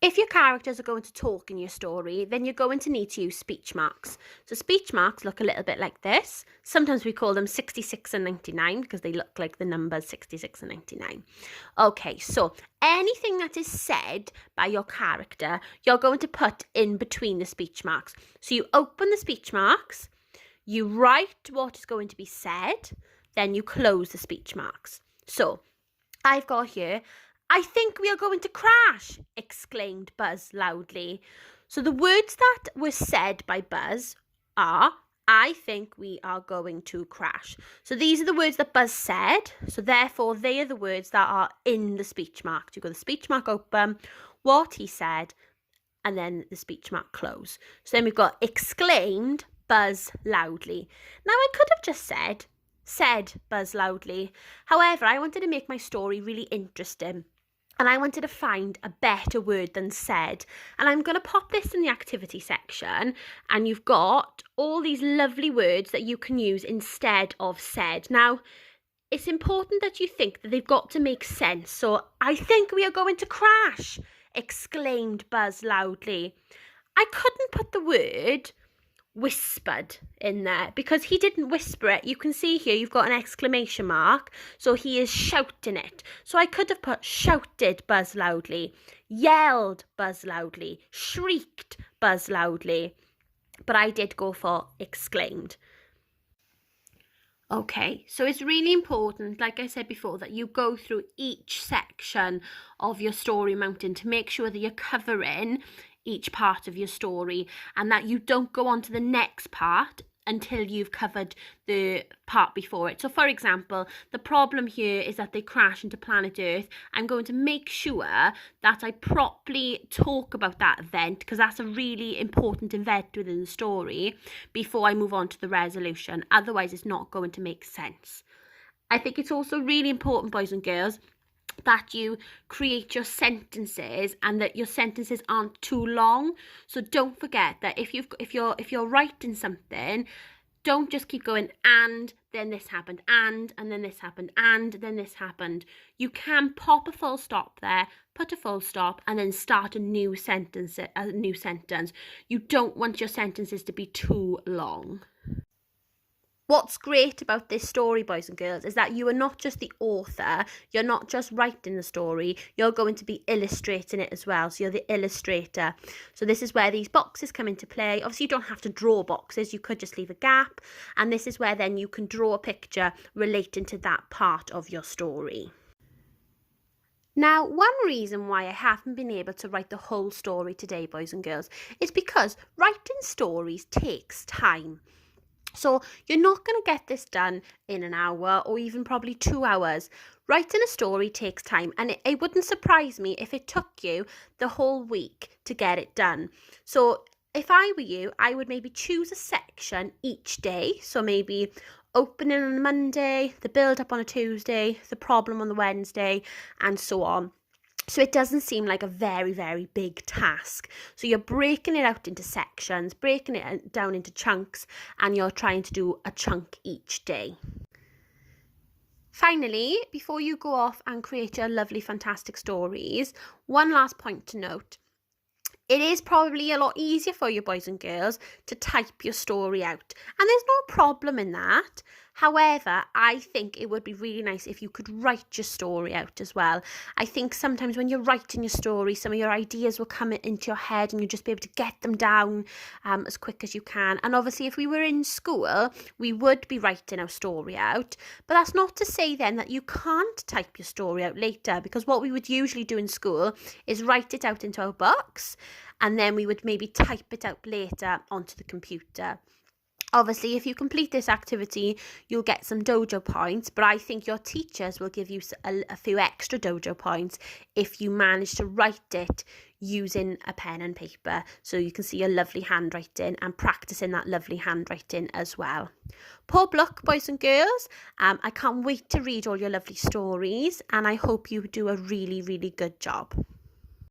If your characters are going to talk in your story, then you're going to need to use speech marks. So speech marks look a little bit like this. Sometimes we call them 66 and 99 because they look like the numbers 66 and 99. Okay, so anything that is said by your character, you're going to put in between the speech marks. So you open the speech marks, you write what is going to be said, then you close the speech marks. So I've got here, "I think we are going to crash," exclaimed Buzz loudly. So the words that were said by Buzz are, "I think we are going to crash." So these are the words that Buzz said. So therefore, they are the words that are in the speech mark. You've got the speech mark open, what he said, and then the speech mark close. So then we've got exclaimed Buzz loudly. Now I could have just said Buzz loudly. However, I wanted to make my story really interesting. And I wanted to find a better word than said. And I'm going to pop this in the activity section. And you've got all these lovely words that you can use instead of said. Now, it's important that you think that they've got to make sense. So, "I think we are going to crash," exclaimed Buzz loudly. I couldn't put the word whispered in there because he didn't whisper it. You can see here you've got an exclamation mark, so he is shouting it. So I could have put shouted Buzz loudly, yelled Buzz loudly, shrieked Buzz loudly, but I did go for exclaimed. Okay, so it's really important, like I said before, that you go through each section of your story mountain to make sure that you're covering each part of your story and that you don't go on to the next part until you've covered the part before it. So for example, the problem here is that they crash into planet Earth. I'm going to make sure that I properly talk about that event because that's a really important event within the story before I move on to the resolution. Otherwise, it's not going to make sense. I think it's also really important, boys and girls, that you create your sentences and that your sentences aren't too long. So don't forget that if you're writing something, don't just keep going and then this happened and then this happened and then this happened. You can pop a full stop there, put a full stop, and then start a new sentence. You don't want your sentences to be too long. What's great about this story, boys and girls, is that you are not just the author, you're not just writing the story, you're going to be illustrating it as well. So you're the illustrator. So this is where these boxes come into play. Obviously, you don't have to draw boxes, you could just leave a gap. And this is where then you can draw a picture relating to that part of your story. Now, one reason why I haven't been able to write the whole story today, boys and girls, is because writing stories takes time. So you're not going to get this done in an hour or even probably 2 hours. Writing a story takes time, and it wouldn't surprise me if it took you the whole week to get it done. So if I were you, I would maybe choose a section each day. So maybe opening on a Monday, the build up on a Tuesday, the problem on the Wednesday, and so on. So it doesn't seem like a very, very big task. So you're breaking it out into sections, breaking it down into chunks, and you're trying to do a chunk each day. Finally, before you go off and create your lovely, fantastic stories, one last point to note. It is probably a lot easier for you, boys and girls, to type your story out. And there's no problem in that. However, I think it would be really nice if you could write your story out as well. I think sometimes when you're writing your story, some of your ideas will come into your head and you'll just be able to get them down as quick as you can. And obviously, if we were in school, we would be writing our story out. But that's not to say then that you can't type your story out later, because what we would usually do in school is write it out into our books and then we would maybe type it out later onto the computer. Obviously, if you complete this activity, you'll get some dojo points, but I think your teachers will give you a few extra dojo points if you manage to write it using a pen and paper, so you can see your lovely handwriting and practicing that lovely handwriting as well. Poor luck, boys and girls. I can't wait to read all your lovely stories, and I hope you do a really, really good job.